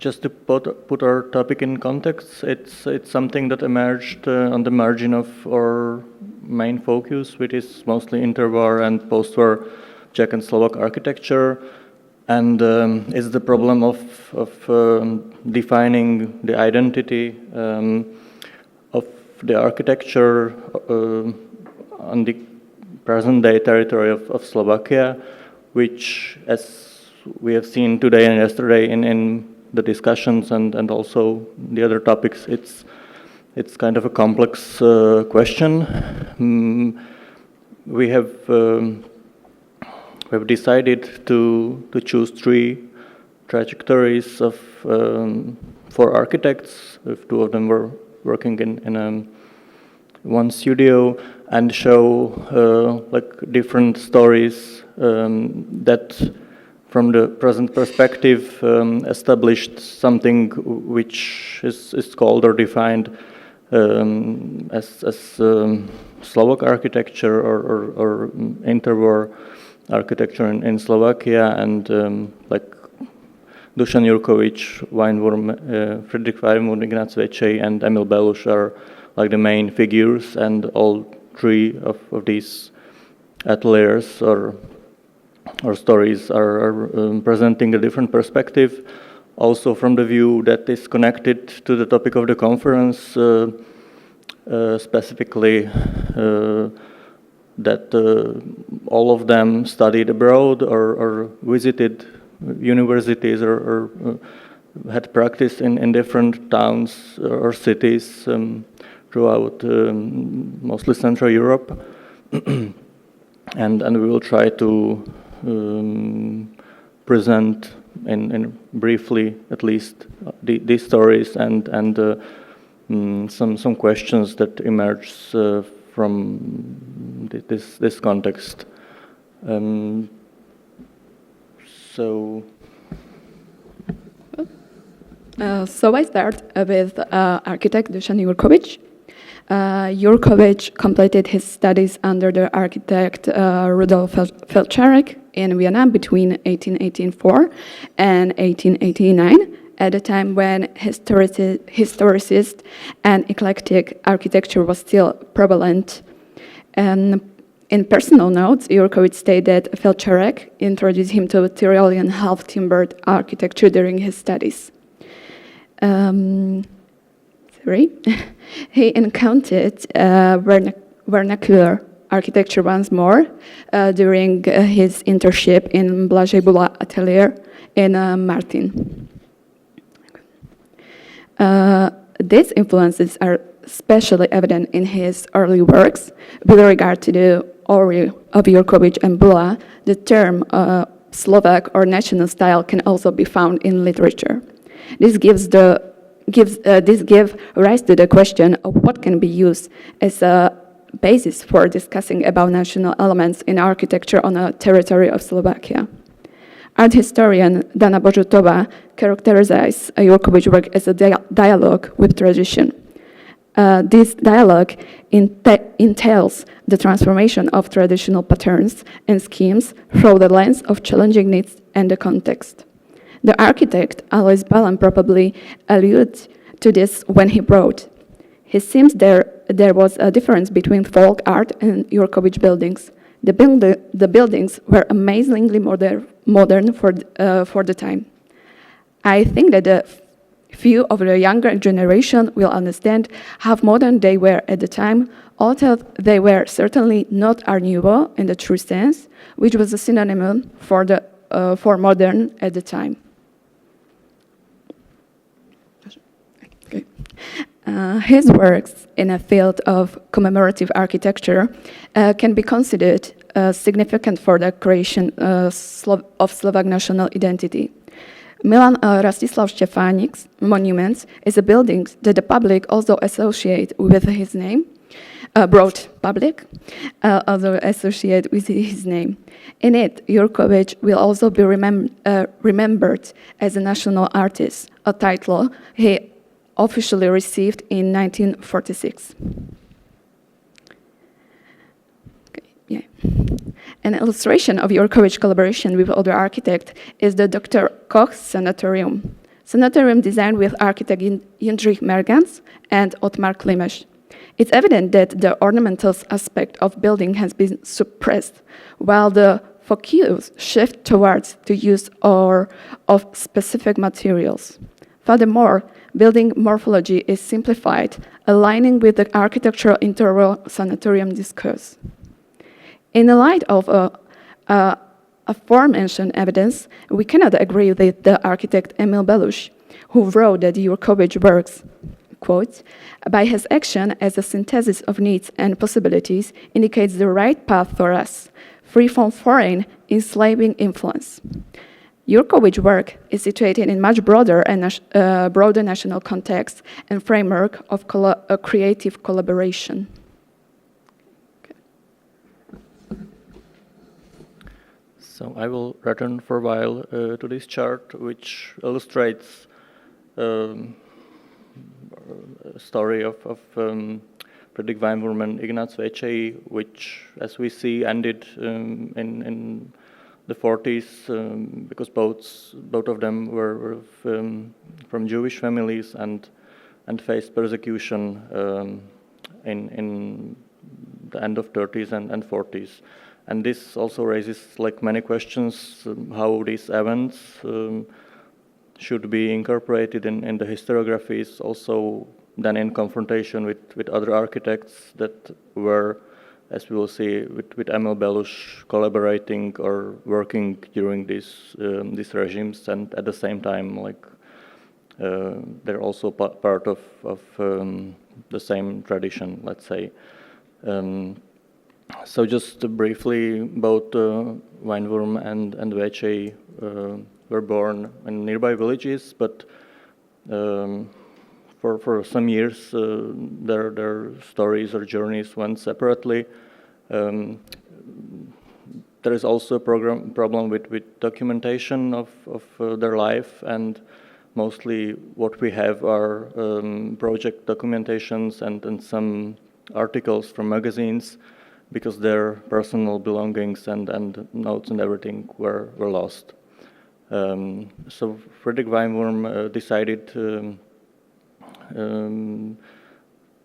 just to put our topic in context, it's something that emerged on the margin of our main focus, which is mostly interwar and post-war Czech and Slovak architecture, and is the problem of defining the identity of the architecture on the present-day territory of Slovakia, which, as we have seen today and yesterday in the discussions and also the other topics, it's kind of a complex question. We have decided to choose three trajectories for architects. If two of them were working in one studio, and show like different stories that, from the present perspective, established something which is called or defined as Slovak architecture or interwar architecture in Slovakia, and like Dušan Jurkovič, Weinwurm, Friedrich Weirmuth, Ignác Večej, and Emil Beluš are like the main figures, and all three of these ateliers or stories are presenting a different perspective, also from the view that is connected to the topic of the conference, specifically that all of them studied abroad or visited universities or had practice in different towns or cities throughout mostly Central Europe. and we will try to present in briefly at least these stories and some questions that emerge from this context. So I start with architect Dušan Jurkovič. Jurkovič completed his studies under the architect Rudolf Feldčarek in Vienna between 1884 and 1889, at a time when historicist and eclectic architecture was still prevalent. And in personal notes, Jurkovič stated that Feldčarek introduced him to Tyrolean half-timbered architecture during his studies. He encountered vernacular architecture once more during his internship in Blažej Bula atelier in Martin. These influences are especially evident in his early works. With regard to the Ori of Jurkovič and Bula, the term Slovak or national style can also be found in literature. This gives rise to the question of what can be used as a basis for discussing about national elements in architecture on a territory of Slovakia. Art historian Dana Božutová characterizes Jurkovič's work as a dialogue with tradition. This dialogue entails the transformation of traditional patterns and schemes through the lens of challenging needs and the context. The architect Alois Balan probably alluded to this when he wrote, "It seems there was a difference between folk art and Jurkovič buildings. The buildings were amazingly modern for the time. I think that the few of the younger generation will understand how modern they were at the time, although they were certainly not Art Nouveau in the true sense, which was a synonym for modern at the time." His works in a field of commemorative architecture can be considered significant for the creation of Slovak national identity. Milan Rastislav Štefánik's monuments is a building that the public also associate with his name, broad public also associate with his name. In it, Jurkovič will also be remembered as a national artist, a title he officially received in 1946. An illustration of Jurkovič's collaboration with other architects is the Dr. Koch Sanatorium. Sanatorium designed with architect Jindřich Mergans and Ottmar Klimesch. It's evident that the ornamental aspect of building has been suppressed, while the focus shift towards the use of specific materials. Furthermore, building morphology is simplified, aligning with the architectural interwar sanatorium discourse. In the light of aforementioned evidence, we cannot agree with the architect Emil Belush, who wrote that Jurkovic works, quote, by his action as a synthesis of needs and possibilities indicates the right path for us, free from foreign enslaving influence. Jurkovic's work is situated in much broader and broader national context and framework of creative collaboration. So I will return for a while to this chart, which illustrates a story of Fredrik Weinwurm and Ignác Véčej, which, as we see, ended in the 40s because both of them were from Jewish families and faced persecution in the end of 30s and 40s. And this also raises like many questions how these events should be incorporated in the historiographies, also then in confrontation with other architects that were, as we will see, with Emil Belush collaborating or working during these regimes, and at the same time, like they're also part of the same tradition, let's say. So just briefly, both Weinwurm and Véčej were born in nearby villages, but for some years their stories or journeys went separately. There is also a problem with documentation of their life, and mostly what we have are project documentations and some articles from magazines, because their personal belongings and notes and everything were lost. So Fredrik Weinwurm decided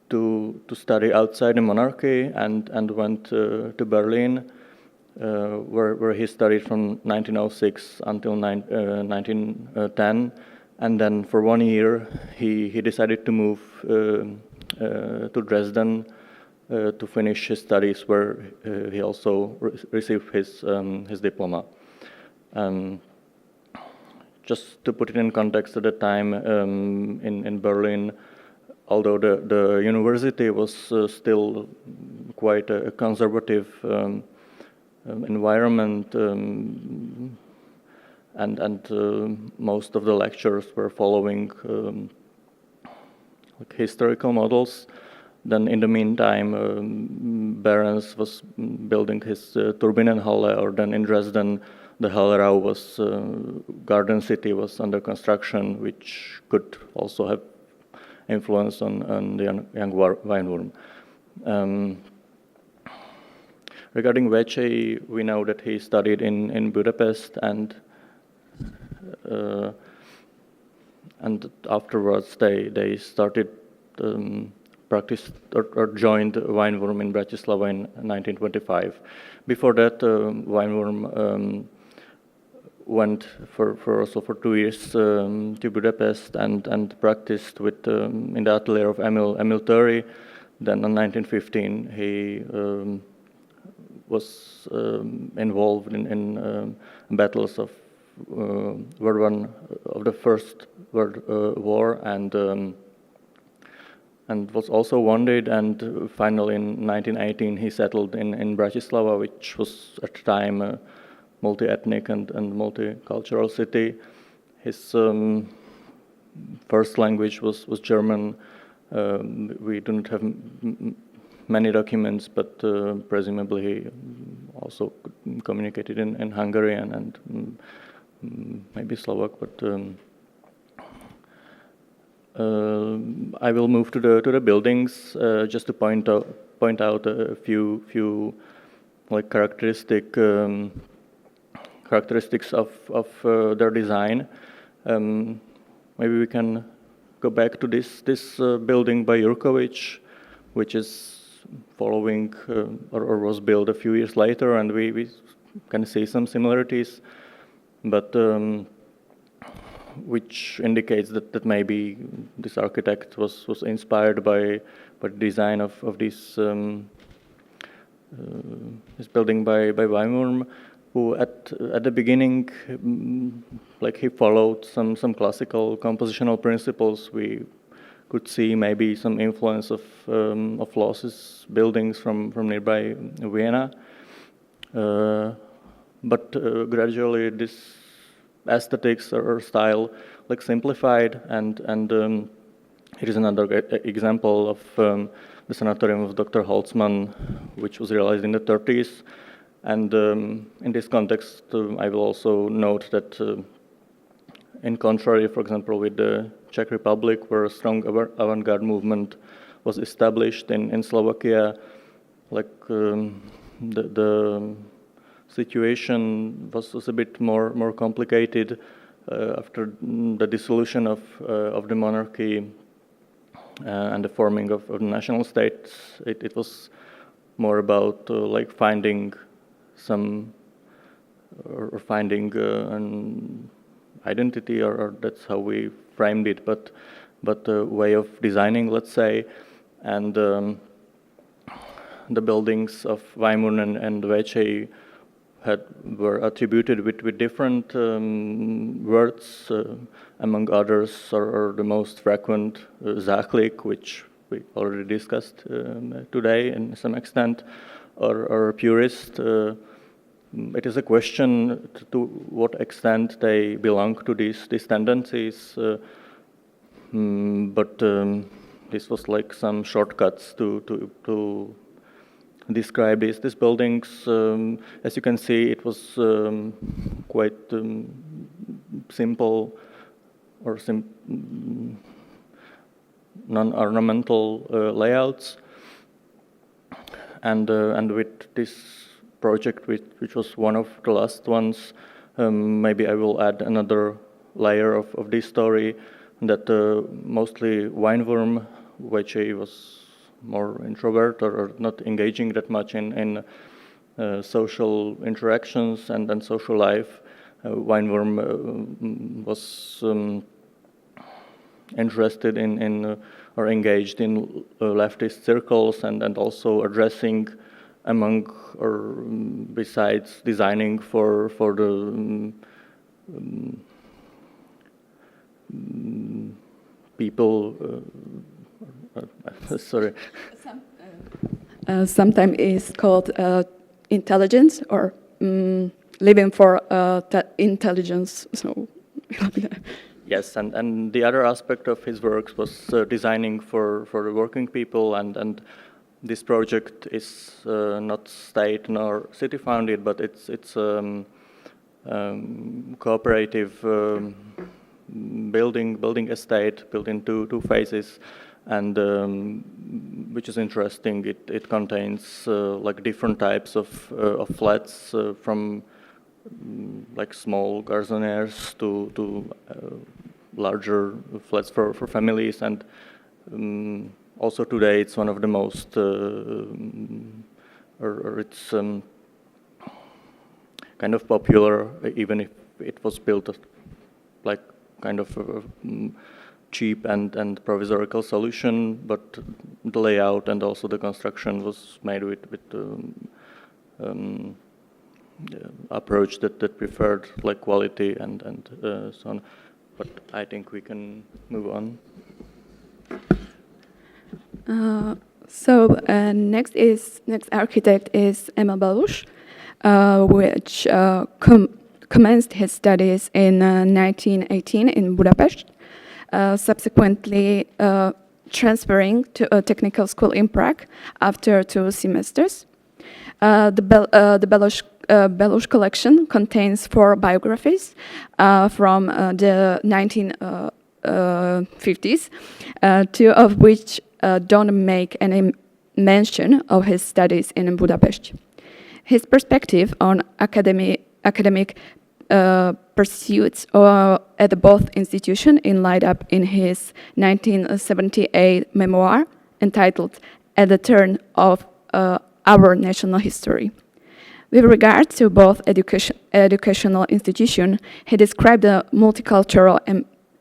to study outside the monarchy and went to Berlin, where he studied from 1906 until 1910, and then for 1 year he decided to move to Dresden to finish his studies, where he also received his diploma. Just to put it in context, at the time in Berlin, although the university was still quite a conservative environment, and most of the lectures were following like historical models. Then in the meantime, Behrens was building his Turbinenhalle, or then in Dresden, the Hellerau was, Garden City was under construction, which could also have influence on the young Weinwurm. Regarding Véčej, we know that he studied in Budapest, and afterwards they started practiced or joined Weinwurm in Bratislava in 1925. Before that, Weinwurm went for 2 years to Budapest and practiced with in the atelier of Emil Thury. Then in 1915 he was involved in battles of the First World War, and was also wounded, and finally in 1918 he settled in Bratislava, which was at the time a multi-ethnic and multicultural city. His first language was German. We do not have many documents, but presumably he also communicated in Hungarian and maybe Slovak, but I will move to the buildings just to point out a few like characteristics of their design. When maybe we can go back to this building by Jurkovic, which is following or was built a few years later, and we can see some similarities, but which indicates that maybe this architect was inspired by the design of this building by Weinwurm, who at the beginning, like he followed some classical compositional principles. We could see maybe some influence of Los's buildings from nearby Vienna, but gradually this aesthetics or style like simplified, and it is another example of the sanatorium of Dr. Holzmann, which was realized in the 30s. And in this context, I will also note that in contrary, for example, with the Czech Republic, where a strong avant-garde movement was established in Slovakia, like the situation was a bit more complicated after the dissolution of the monarchy and the forming of the national states. It was more about like finding some or finding an identity, or that's how we framed it, but a way of designing, let's say, and the buildings of Weinwurm and Vécsey were attributed with different words, among others, or the most frequent, Záklik, which we already discussed today in some extent, or purist. It is a question to what extent they belong to these tendencies, but this was like some shortcuts to describe these buildings. As you can see, it was quite simple or non-ornamental layouts, and with this project, which was one of the last ones, maybe I will add another layer of this story, that mostly Weinwurm, Vécsey was more introvert or not engaging that much in social interactions and social life. Weinwurm was interested in or engaged in leftist circles, and also addressing among or besides designing for the people. Sorry. Sometimes it's called intelligence, or living for intelligence. So. Yes, and the other aspect of his works was designing for the working people, and this project is not state nor city funded, but it's cooperative building estate built in two phases, and which is interesting. It contains like different types of flats, from like small garçonnières to larger flats for families, and also today it's one of the most or it's kind of popular, even if it was built like kind of a cheap and provisorical solution, but the layout and also the construction was made with approach that preferred like quality and so on. But I think we can move on. Next architect is Emil Balázs, which commenced his studies in 1918 in Budapest, subsequently transferring to a technical school in Prague after 2 semesters. The Balázs collection contains 4 biographies from the 1950s, 2 of which don't make any mention of his studies in Budapest. His perspective on academic pursuits at both institutions in light up in his 1978 memoir entitled At the Turn of Our National History. With regard to both educational institutions, he described a multicultural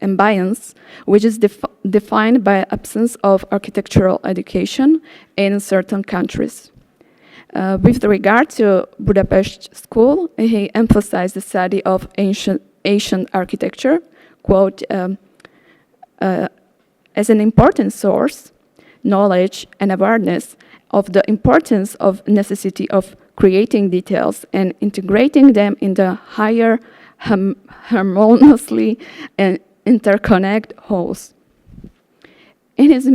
ambience, which is defined by absence of architectural education in certain countries. With regard to Budapest School, he emphasized the study of ancient architecture, quote, as an important source, knowledge and awareness of the importance of necessity of creating details and integrating them in the higher harmoniously and interconnect wholes. In his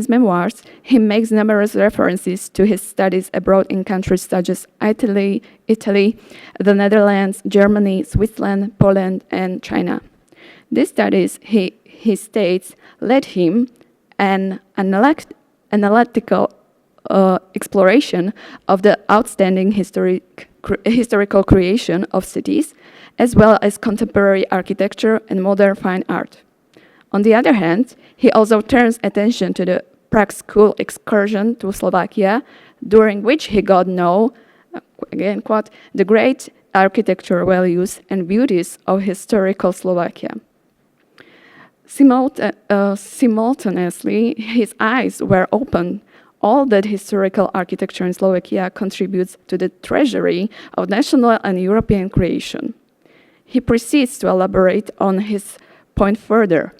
memoirs, he makes numerous references to his studies abroad in countries such as Italy, the Netherlands, Germany, Switzerland, Poland, and China. These studies, he states, led him an analytical exploration of the outstanding historical creation of cities, as well as contemporary architecture and modern fine art. On the other hand, he also turns attention to the Prague School excursion to Slovakia, during which he got to know, again, quote, the great architectural values and beauties of historical Slovakia. Simultaneously, his eyes were opened. All that historical architecture in Slovakia contributes to the treasury of national and European creation. He proceeds to elaborate on his point further.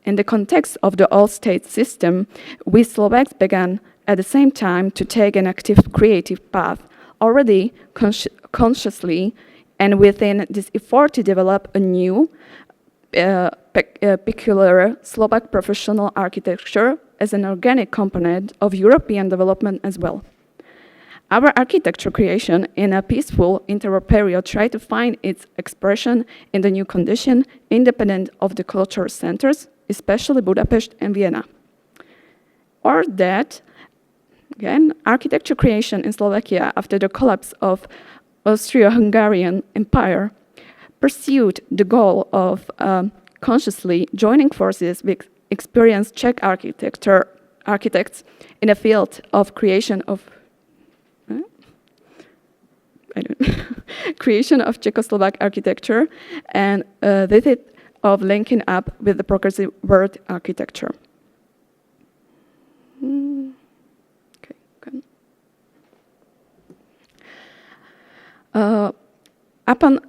In the context of the all-state system, we Slovaks began at the same time to take an active creative path, already consciously, and within this effort to develop a new, peculiar Slovak professional architecture as an organic component of European development as well. Our architecture creation in a peaceful interwar period tried to find its expression in the new condition, independent of the cultural centers, especially Budapest and Vienna. Or that, again, architecture creation in Slovakia after the collapse of Austro-Hungarian Empire pursued the goal of consciously joining forces with experienced Czech architects in a field of creation of creation of Czechoslovak architecture, and with it of linking up with the progressive world architecture. Okay, good. Upon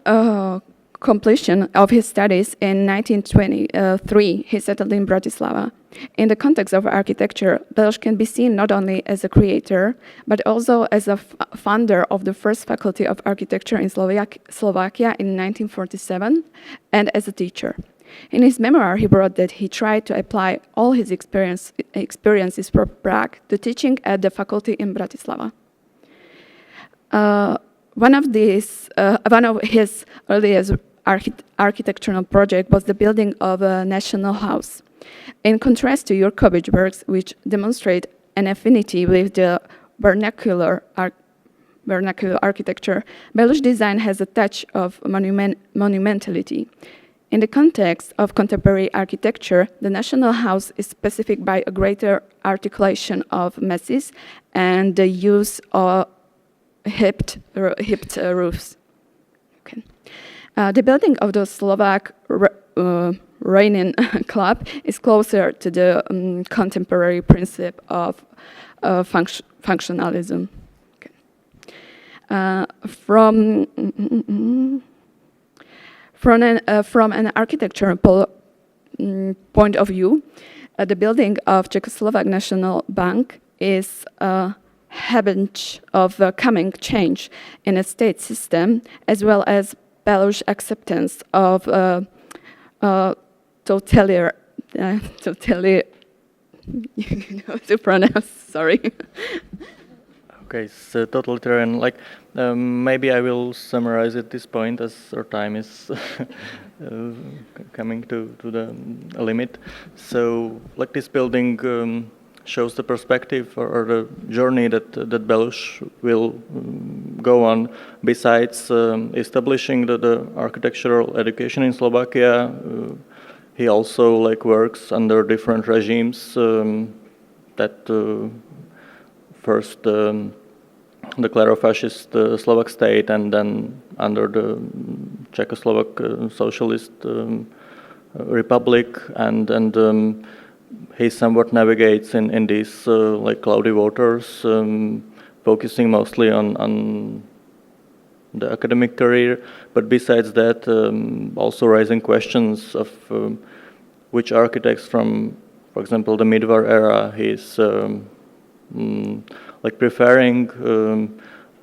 completion of his studies in 1923, he settled in Bratislava. In the context of architecture, Belš can be seen not only as a creator, but also as a founder of the first faculty of architecture in Slovakia in 1947, and as a teacher. In his memoir, he wrote that he tried to apply all his experiences from Prague to teaching at the faculty in Bratislava. One of his earliest architectural project was the building of a national house. In contrast to Jurković works, which demonstrate an affinity with the vernacular architecture, Belš design has a touch of monumentality. In the context of contemporary architecture, the national house is specific by a greater articulation of masses and the use of hipped roofs. Okay. The building of the Slovak Reigning Club is closer to the contemporary principle of functionalism. Okay. From an architectural point of view, the building of Czechoslovak National Bank is a heritage of coming change in a state system, as well as Belš's acceptance of totalitarian, to pronounce, sorry. Okay, so totalitarian, maybe I will summarize at this point as our time is coming to the limit. So, this building shows the perspective or the journey that Belš will go on. Besides establishing the architectural education in Slovakia, he also works under different regimes that first the Klero-fascist Slovak state, and then under the Czechoslovak Socialist Republic, and he somewhat navigates in these cloudy waters, focusing mostly on the academic career, but besides that, also raising questions of which architects from, for example, the mid-war era he's preferring.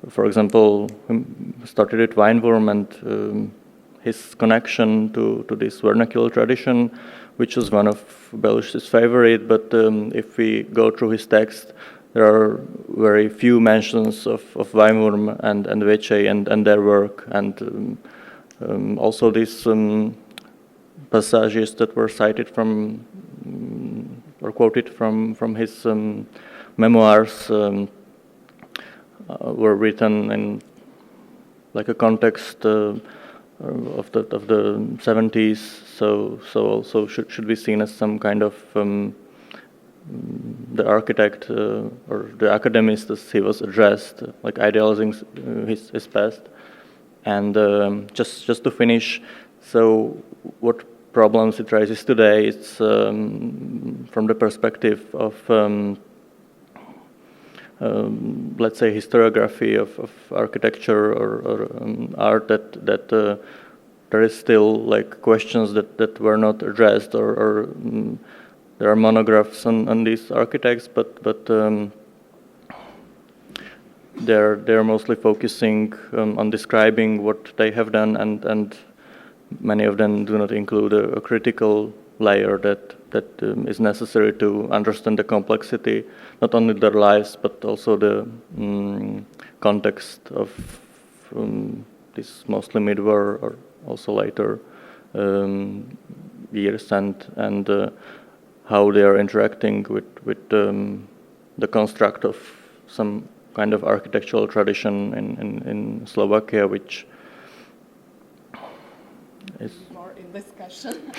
For example, started at Weinwurm and his connection to this vernacular tradition, which was one of Belush's favorite. But if we go through his text, there are very few mentions of Weinwurm and Vecey and their work, and also these passages that were cited from or quoted from his memoirs were written in a context of the 70s, so also should be seen as some kind of the architect or the academist as he was addressed, idealizing his past. And just to finish, so what problems it raises today? It's from the perspective of let's say historiography of architecture or art, that there is still questions that were not addressed, or there are monographs on these architects, but they're mostly focusing on describing what they have done, and many of them do not include a critical layer that is necessary to understand the complexity, not only their lives, but also the context of this mostly mid-war or also later years, and how they are interacting with the construct of some kind of architectural tradition in Slovakia, which is more in discussion.